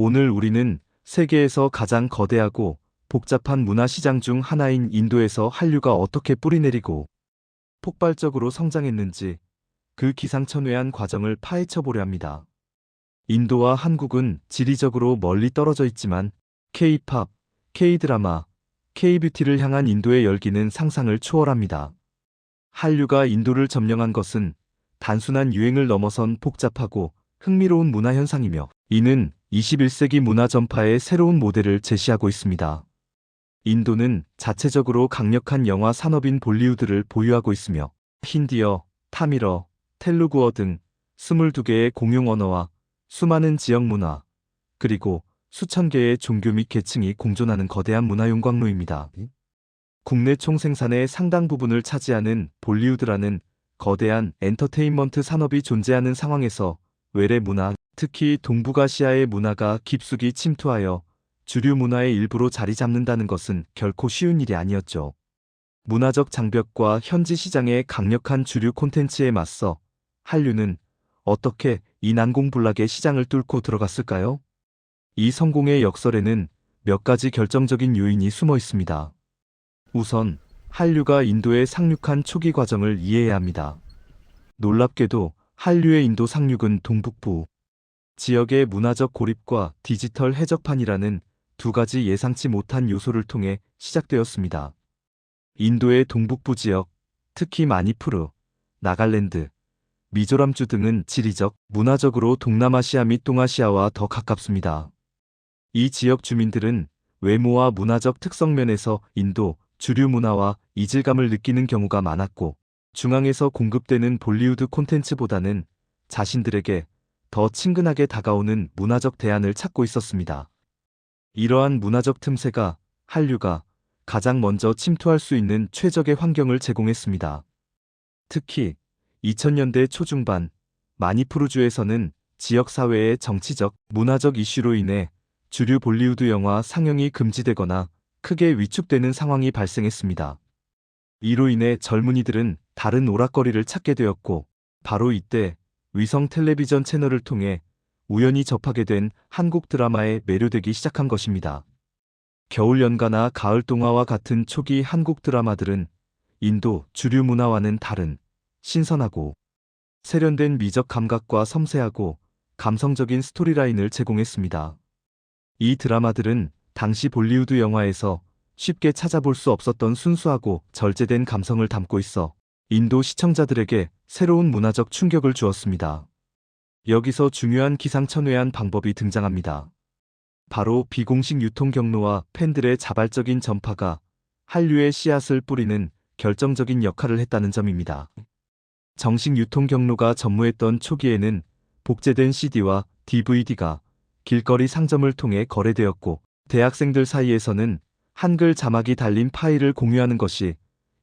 오늘 우리는 세계에서 가장 거대하고 복잡한 문화 시장 중 하나인 인도에서 한류가 어떻게 뿌리내리고 폭발적으로 성장했는지 그 기상천외한 과정을 파헤쳐 보려 합니다. 인도와 한국은 지리적으로 멀리 떨어져 있지만 K-팝, K-드라마, K-뷰티를 향한 인도의 열기는 상상을 초월합니다. 한류가 인도를 점령한 것은 단순한 유행을 넘어선 복잡하고 흥미로운 문화 현상이며, 이는 21세기 문화 전파의 새로운 모델을 제시하고 있습니다. 인도는 자체적으로 강력한 영화 산업인 볼리우드를 보유하고 있으며 힌디어, 타밀어, 텔루구어 등 22개의 공용 언어와 수많은 지역 문화, 그리고 수천 개의 종교 및 계층이 공존하는 거대한 문화 용광로입니다. 국내 총생산의 상당 부분을 차지하는 볼리우드라는 거대한 엔터테인먼트 산업이 존재하는 상황에서 외래 문화, 특히 동북아시아의 문화가 깊숙이 침투하여 주류 문화의 일부로 자리 잡는다는 것은 결코 쉬운 일이 아니었죠. 문화적 장벽과 현지 시장의 강력한 주류 콘텐츠에 맞서 한류는 어떻게 이 난공불락의 시장을 뚫고 들어갔을까요? 이 성공의 역설에는 몇 가지 결정적인 요인이 숨어 있습니다. 우선 한류가 인도에 상륙한 초기 과정을 이해해야 합니다. 놀랍게도 한류의 인도 상륙은 동북부 지역의 문화적 고립과 디지털 해적판이라는 두 가지 예상치 못한 요소를 통해 시작되었습니다. 인도의 동북부 지역, 특히 마니푸르, 나갈랜드, 미조람주 등은 지리적, 문화적으로 동남아시아 및 동아시아와 더 가깝습니다. 이 지역 주민들은 외모와 문화적 특성 면에서 인도, 주류 문화와 이질감을 느끼는 경우가 많았고, 중앙에서 공급되는 볼리우드 콘텐츠보다는 자신들에게 더 친근하게 다가오는 문화적 대안을 찾고 있었습니다. 이러한 문화적 틈새가 한류가 가장 먼저 침투할 수 있는 최적의 환경을 제공했습니다. 특히 2000년대 초중반 마니푸르주에서는 지역사회의 정치적, 문화적 이슈로 인해 주류 볼리우드 영화 상영이 금지되거나 크게 위축되는 상황이 발생했습니다. 이로 인해 젊은이들은 다른 오락거리를 찾게 되었고, 바로 이때 위성 텔레비전 채널을 통해 우연히 접하게 된 한국 드라마에 매료되기 시작한 것입니다. 겨울 연가나 가을 동화와 같은 초기 한국 드라마들은 인도 주류 문화와는 다른 신선하고 세련된 미적 감각과 섬세하고 감성적인 스토리라인을 제공했습니다. 이 드라마들은 당시 볼리우드 영화에서 쉽게 찾아볼 수 없었던 순수하고 절제된 감성을 담고 있어 인도 시청자들에게 새로운 문화적 충격을 주었습니다. 여기서 중요한 기상천외한 방법이 등장합니다. 바로 비공식 유통 경로와 팬들의 자발적인 전파가 한류의 씨앗을 뿌리는 결정적인 역할을 했다는 점입니다. 정식 유통 경로가 전무했던 초기에는 복제된 CD와 DVD가 길거리 상점을 통해 거래되었고, 대학생들 사이에서는 한글 자막이 달린 파일을 공유하는 것이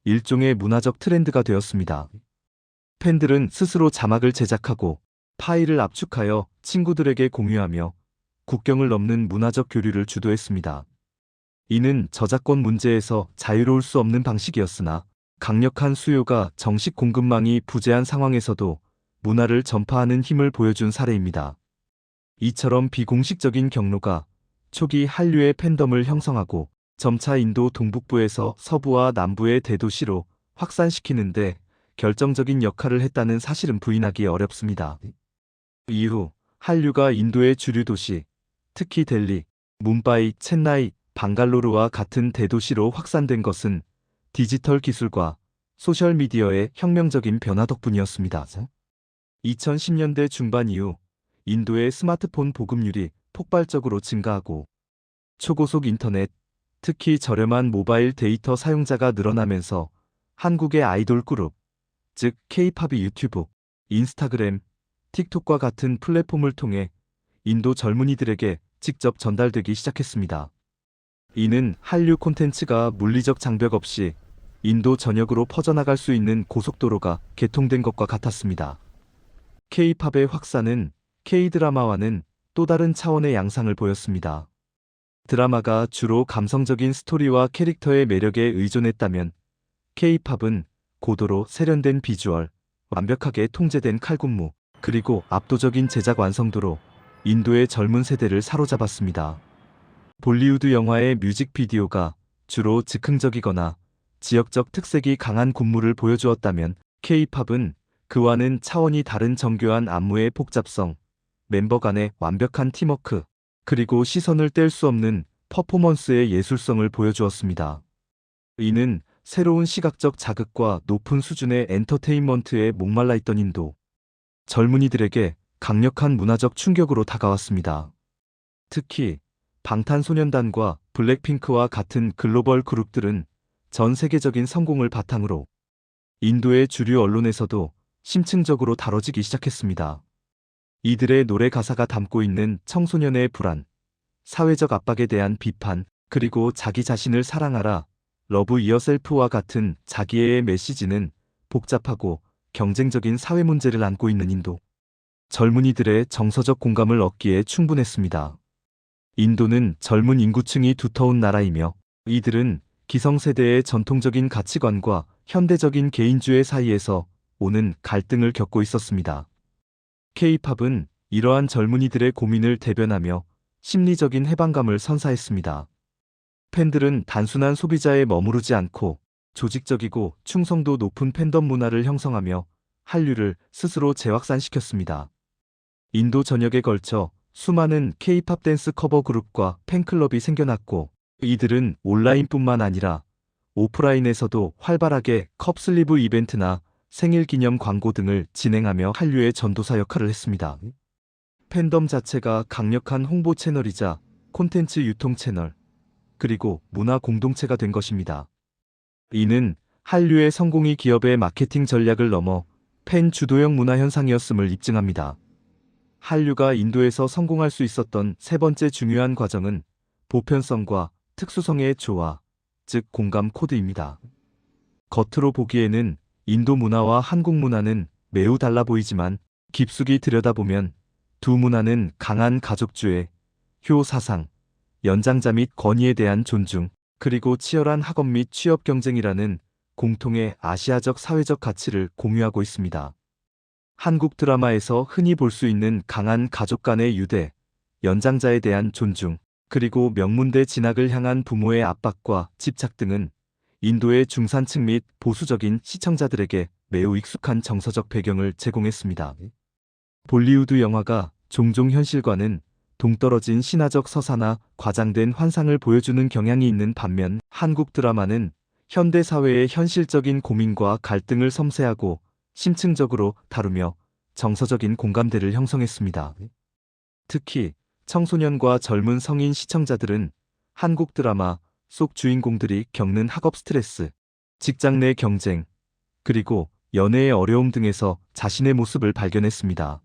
일종의 문화적 트렌드가 되었습니다. 팬들은 스스로 자막을 제작하고 파일을 압축하여 친구들에게 공유하며 국경을 넘는 문화적 교류를 주도했습니다. 이는 저작권 문제에서 자유로울 수 없는 방식이었으나, 강력한 수요가 정식 공급망이 부재한 상황에서도 문화를 전파하는 힘을 보여준 사례입니다. 이처럼 비공식적인 경로가 초기 한류의 팬덤을 형성하고 점차 인도 동북부에서 서부와 남부의 대도시로 확산시키는데 결정적인 역할을 했다는 사실은 부인하기 어렵습니다. 이후 한류가 인도의 주류 도시, 특히 델리, 뭄바이, 첸나이, 방갈로르와 같은 대도시로 확산된 것은 디지털 기술과 소셜미디어의 혁명적인 변화 덕분이었습니다. 2010년대 중반 이후 인도의 스마트폰 보급률이 폭발적으로 증가하고 초고속 인터넷, 특히 저렴한 모바일 데이터 사용자가 늘어나면서 한국의 아이돌 그룹, 즉 K-팝이 유튜브, 인스타그램, 틱톡과 같은 플랫폼을 통해 인도 젊은이들에게 직접 전달되기 시작했습니다. 이는 한류 콘텐츠가 물리적 장벽 없이 인도 전역으로 퍼져나갈 수 있는 고속도로가 개통된 것과 같았습니다. K-팝의 확산은 K-드라마와는 또 다른 차원의 양상을 보였습니다. 드라마가 주로 감성적인 스토리와 캐릭터의 매력에 의존했다면, K-팝은 고도로 세련된 비주얼, 완벽하게 통제된 칼군무, 그리고 압도적인 제작 완성도로 인도의 젊은 세대를 사로잡았습니다. 볼리우드 영화의 뮤직비디오가 주로 즉흥적이거나 지역적 특색이 강한 군무를 보여주었다면 K-팝은 그와는 차원이 다른 정교한 안무의 복잡성, 멤버 간의 완벽한 팀워크, 그리고 시선을 뗄 수 없는 퍼포먼스의 예술성을 보여주었습니다. 이는 새로운 시각적 자극과 높은 수준의 엔터테인먼트에 목말라 있던 인도 젊은이들에게 강력한 문화적 충격으로 다가왔습니다. 특히 방탄소년단과 블랙핑크와 같은 글로벌 그룹들은 전 세계적인 성공을 바탕으로 인도의 주류 언론에서도 심층적으로 다뤄지기 시작했습니다. 이들의 노래 가사가 담고 있는 청소년의 불안, 사회적 압박에 대한 비판, 그리고 자기 자신을 사랑하라, 러브 이어셀프와 같은 자기애의 메시지는 복잡하고 경쟁적인 사회 문제를 안고 있는 인도 젊은이들의 정서적 공감을 얻기에 충분했습니다. 인도는 젊은 인구층이 두터운 나라이며 이들은 기성세대의 전통적인 가치관과 현대적인 개인주의 사이에서 오는 갈등을 겪고 있었습니다. K-팝은 이러한 젊은이들의 고민을 대변하며 심리적인 해방감을 선사했습니다. 팬들은 단순한 소비자에 머무르지 않고 조직적이고 충성도 높은 팬덤 문화를 형성하며 한류를 스스로 재확산시켰습니다. 인도 전역에 걸쳐 수많은 K-팝 댄스 커버 그룹과 팬클럽이 생겨났고 이들은 온라인뿐만 아니라 오프라인에서도 활발하게 컵슬리브 이벤트나 생일 기념 광고 등을 진행하며 한류의 전도사 역할을 했습니다. 팬덤 자체가 강력한 홍보 채널이자 콘텐츠 유통 채널, 그리고 문화 공동체가 된 것입니다. 이는 한류의 성공이 기업의 마케팅 전략을 넘어 팬 주도형 문화 현상이었음을 입증합니다. 한류가 인도에서 성공할 수 있었던 세 번째 중요한 과정은 보편성과 특수성의 조화, 즉 공감 코드입니다. 겉으로 보기에는 인도 문화와 한국 문화는 매우 달라 보이지만 깊숙이 들여다보면 두 문화는 강한 가족주의, 효 사상, 연장자 및 권위에 대한 존중, 그리고 치열한 학업 및 취업 경쟁이라는 공통의 아시아적 사회적 가치를 공유하고 있습니다. 한국 드라마에서 흔히 볼 수 있는 강한 가족 간의 유대, 연장자에 대한 존중, 그리고 명문대 진학을 향한 부모의 압박과 집착 등은 인도의 중산층 및 보수적인 시청자들에게 매우 익숙한 정서적 배경을 제공했습니다. 볼리우드 영화가 종종 현실과는 동떨어진 신화적 서사나 과장된 환상을 보여주는 경향이 있는 반면 한국 드라마는 현대 사회의 현실적인 고민과 갈등을 섬세하고 심층적으로 다루며 정서적인 공감대를 형성했습니다. 특히 청소년과 젊은 성인 시청자들은 한국 드라마 속 주인공들이 겪는 학업 스트레스, 직장 내 경쟁, 그리고 연애의 어려움 등에서 자신의 모습을 발견했습니다.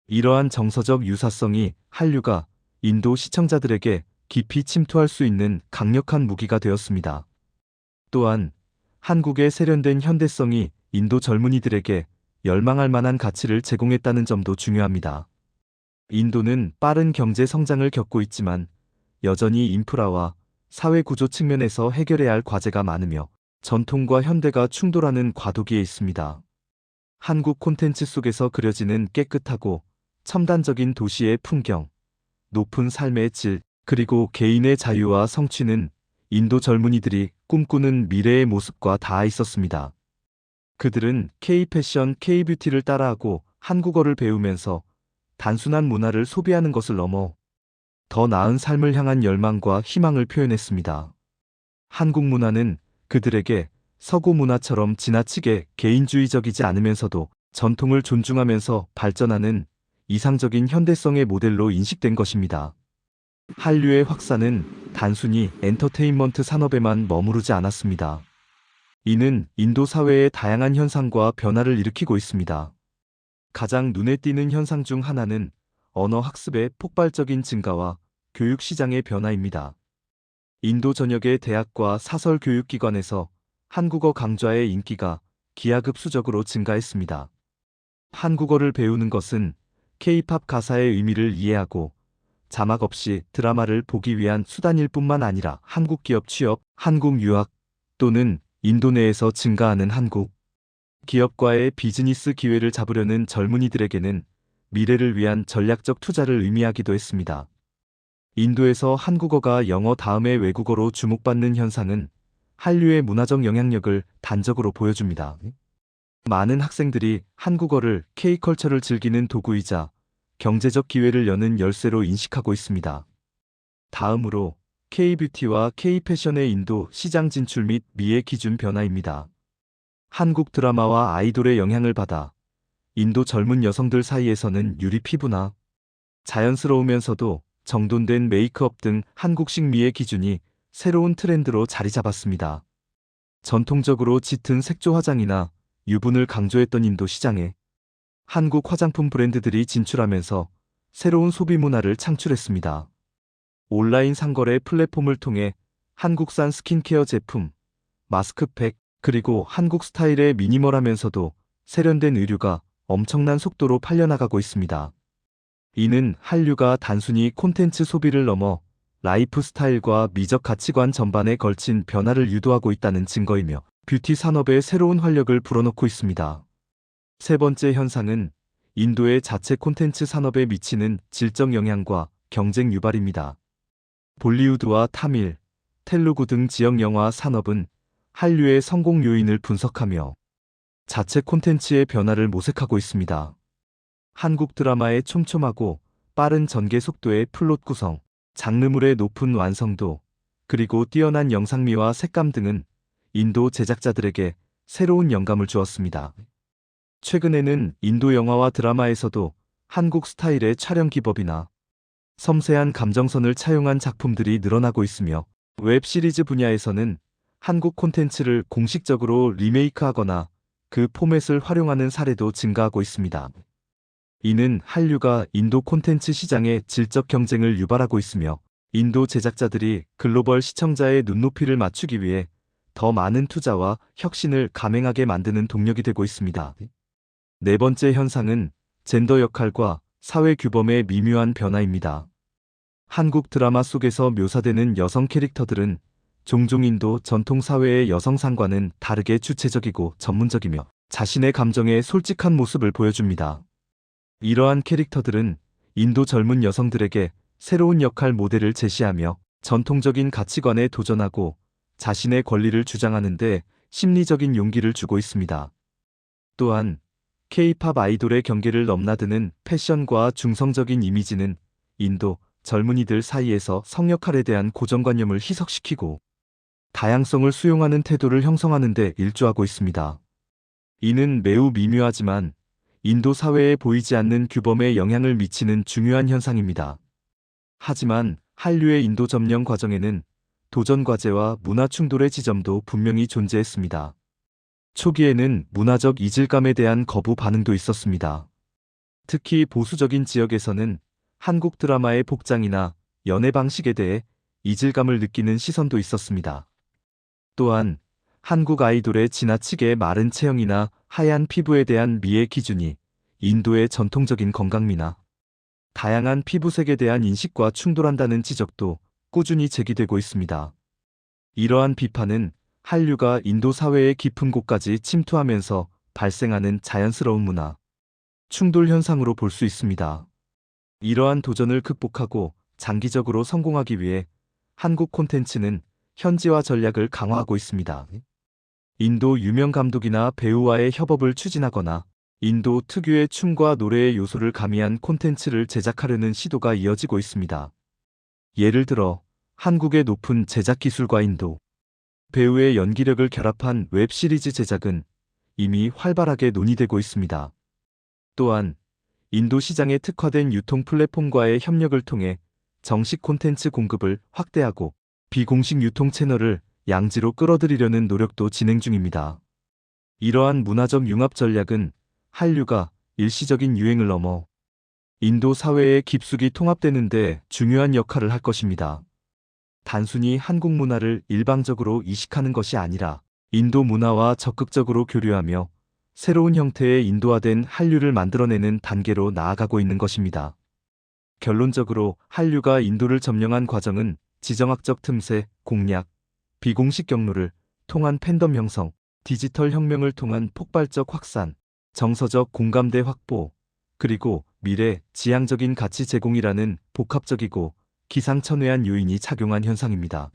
이러한 정서적 유사성이 한류가 인도 시청자들에게 깊이 침투할 수 있는 강력한 무기가 되었습니다. 또한 한국의 세련된 현대성이 인도 젊은이들에게 열망할 만한 가치를 제공했다는 점도 중요합니다. 인도는 빠른 경제 성장을 겪고 있지만 여전히 인프라와 사회 구조 측면에서 해결해야 할 과제가 많으며 전통과 현대가 충돌하는 과도기에 있습니다. 한국 콘텐츠 속에서 그려지는 깨끗하고 첨단적인 도시의 풍경, 높은 삶의 질, 그리고 개인의 자유와 성취는 인도 젊은이들이 꿈꾸는 미래의 모습과 닿아 있었습니다. 그들은 K-패션, K-뷰티를 따라하고 한국어를 배우면서 단순한 문화를 소비하는 것을 넘어 더 나은 삶을 향한 열망과 희망을 표현했습니다. 한국 문화는 그들에게 서구 문화처럼 지나치게 개인주의적이지 않으면서도 전통을 존중하면서 발전하는 이상적인 현대성의 모델로 인식된 것입니다. 한류의 확산은 단순히 엔터테인먼트 산업에만 머무르지 않았습니다. 이는 인도 사회의 다양한 현상과 변화를 일으키고 있습니다. 가장 눈에 띄는 현상 중 하나는 언어 학습의 폭발적인 증가와 교육 시장의 변화입니다. 인도 전역의 대학과 사설 교육기관에서 한국어 강좌의 인기가 기하급수적으로 증가했습니다. 한국어를 배우는 것은 K-팝 가사의 의미를 이해하고 자막 없이 드라마를 보기 위한 수단일 뿐만 아니라 한국 기업 취업, 한국 유학 또는 인도 내에서 증가하는 한국 기업과의 비즈니스 기회를 잡으려는 젊은이들에게는 미래를 위한 전략적 투자를 의미하기도 했습니다. 인도에서 한국어가 영어 다음의 외국어로 주목받는 현상은 한류의 문화적 영향력을 단적으로 보여줍니다. 많은 학생들이 한국어를 K컬처를 즐기는 도구이자 경제적 기회를 여는 열쇠로 인식하고 있습니다. 다음으로 K뷰티와 K패션의 인도 시장 진출 및 미의 기준 변화입니다. 한국 드라마와 아이돌의 영향을 받아 인도 젊은 여성들 사이에서는 유리 피부나 자연스러우면서도 정돈된 메이크업 등 한국식 미의 기준이 새로운 트렌드로 자리 잡았습니다. 전통적으로 짙은 색조 화장이나 유분을 강조했던 인도 시장에 한국 화장품 브랜드들이 진출하면서 새로운 소비 문화를 창출했습니다. 온라인 상거래 플랫폼을 통해 한국산 스킨케어 제품, 마스크팩, 그리고 한국 스타일의 미니멀하면서도 세련된 의류가 엄청난 속도로 팔려나가고 있습니다. 이는 한류가 단순히 콘텐츠 소비를 넘어 라이프 스타일과 미적 가치관 전반에 걸친 변화를 유도하고 있다는 증거이며 뷰티 산업에 새로운 활력을 불어넣고 있습니다. 세 번째 현상은 인도의 자체 콘텐츠 산업에 미치는 질적 영향과 경쟁 유발입니다. 볼리우드와 타밀, 텔루구 등 지역 영화 산업은 한류의 성공 요인을 분석하며 자체 콘텐츠의 변화를 모색하고 있습니다. 한국 드라마의 촘촘하고 빠른 전개 속도의 플롯 구성, 장르물의 높은 완성도, 그리고 뛰어난 영상미와 색감 등은 인도 제작자들에게 새로운 영감을 주었습니다. 최근에는 인도 영화와 드라마에서도 한국 스타일의 촬영 기법이나 섬세한 감정선을 차용한 작품들이 늘어나고 있으며 웹 시리즈 분야에서는 한국 콘텐츠를 공식적으로 리메이크하거나 그 포맷을 활용하는 사례도 증가하고 있습니다. 이는 한류가 인도 콘텐츠 시장의 질적 경쟁을 유발하고 있으며 인도 제작자들이 글로벌 시청자의 눈높이를 맞추기 위해 더 많은 투자와 혁신을 감행하게 만드는 동력이 되고 있습니다. 네 번째 현상은 젠더 역할과 사회 규범의 미묘한 변화입니다. 한국 드라마 속에서 묘사되는 여성 캐릭터들은 종종 인도 전통 사회의 여성상과는 다르게 주체적이고 전문적이며 자신의 감정에 솔직한 모습을 보여줍니다. 이러한 캐릭터들은 인도 젊은 여성들에게 새로운 역할 모델을 제시하며 전통적인 가치관에 도전하고 자신의 권리를 주장하는 데 심리적인 용기를 주고 있습니다. 또한 K-팝 아이돌의 경계를 넘나드는 패션과 중성적인 이미지는 인도 젊은이들 사이에서 성역할에 대한 고정관념을 희석시키고 다양성을 수용하는 태도를 형성하는 데 일조하고 있습니다. 이는 매우 미묘하지만 인도 사회에 보이지 않는 규범에 영향을 미치는 중요한 현상입니다. 하지만 한류의 인도 점령 과정에는 도전 과제와 문화 충돌의 지점도 분명히 존재했습니다. 초기에는 문화적 이질감에 대한 거부 반응도 있었습니다. 특히 보수적인 지역에서는 한국 드라마의 복장이나 연애 방식에 대해 이질감을 느끼는 시선도 있었습니다. 또한 한국 아이돌의 지나치게 마른 체형이나 하얀 피부에 대한 미의 기준이 인도의 전통적인 건강미나 다양한 피부색에 대한 인식과 충돌한다는 지적도 꾸준히 제기되고 있습니다. 이러한 비판은 한류가 인도 사회의 깊은 곳까지 침투하면서 발생하는 자연스러운 문화 충돌 현상으로 볼 수 있습니다. 이러한 도전을 극복하고 장기적으로 성공하기 위해 한국 콘텐츠는 현지화 전략을 강화하고 있습니다. 인도 유명 감독이나 배우와의 협업을 추진하거나 인도 특유의 춤과 노래의 요소를 가미한 콘텐츠를 제작하려는 시도가 이어지고 있습니다. 예를 들어 한국의 높은 제작 기술과 인도 배우의 연기력을 결합한 웹 시리즈 제작은 이미 활발하게 논의되고 있습니다. 또한 인도 시장에 특화된 유통 플랫폼과의 협력을 통해 정식 콘텐츠 공급을 확대하고 비공식 유통 채널을 양지로 끌어들이려는 노력도 진행 중입니다. 이러한 문화적 융합 전략은 한류가 일시적인 유행을 넘어 인도 사회에 깊숙이 통합되는 데 중요한 역할을 할 것입니다. 단순히 한국 문화를 일방적으로 이식하는 것이 아니라 인도 문화와 적극적으로 교류하며 새로운 형태의 인도화된 한류를 만들어내는 단계로 나아가고 있는 것입니다. 결론적으로 한류가 인도를 점령한 과정은 지정학적 틈새, 공략, 비공식 경로를 통한 팬덤 형성, 디지털 혁명을 통한 폭발적 확산, 정서적 공감대 확보, 그리고 미래, 지향적인 가치 제공이라는 복합적이고 기상천외한 요인이 작용한 현상입니다.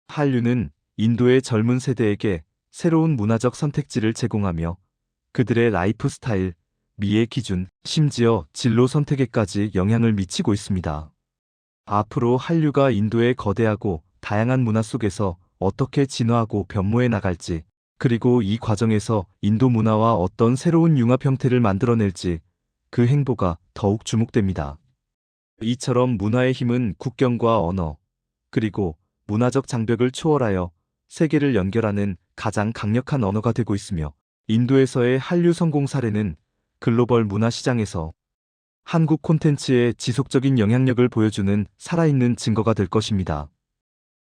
한류는 인도의 젊은 세대에게 새로운 문화적 선택지를 제공하며 그들의 라이프 스타일, 미의 기준, 심지어 진로 선택에까지 영향을 미치고 있습니다. 앞으로 한류가 인도의 거대하고 다양한 문화 속에서 어떻게 진화하고 변모해 나갈지, 그리고 이 과정에서 인도 문화와 어떤 새로운 융합 형태를 만들어낼지 그 행보가 더욱 주목됩니다. 이처럼 문화의 힘은 국경과 언어, 그리고 문화적 장벽을 초월하여 세계를 연결하는 가장 강력한 언어가 되고 있으며, 인도에서의 한류 성공 사례는 글로벌 문화 시장에서 한국 콘텐츠의 지속적인 영향력을 보여주는 살아있는 증거가 될 것입니다.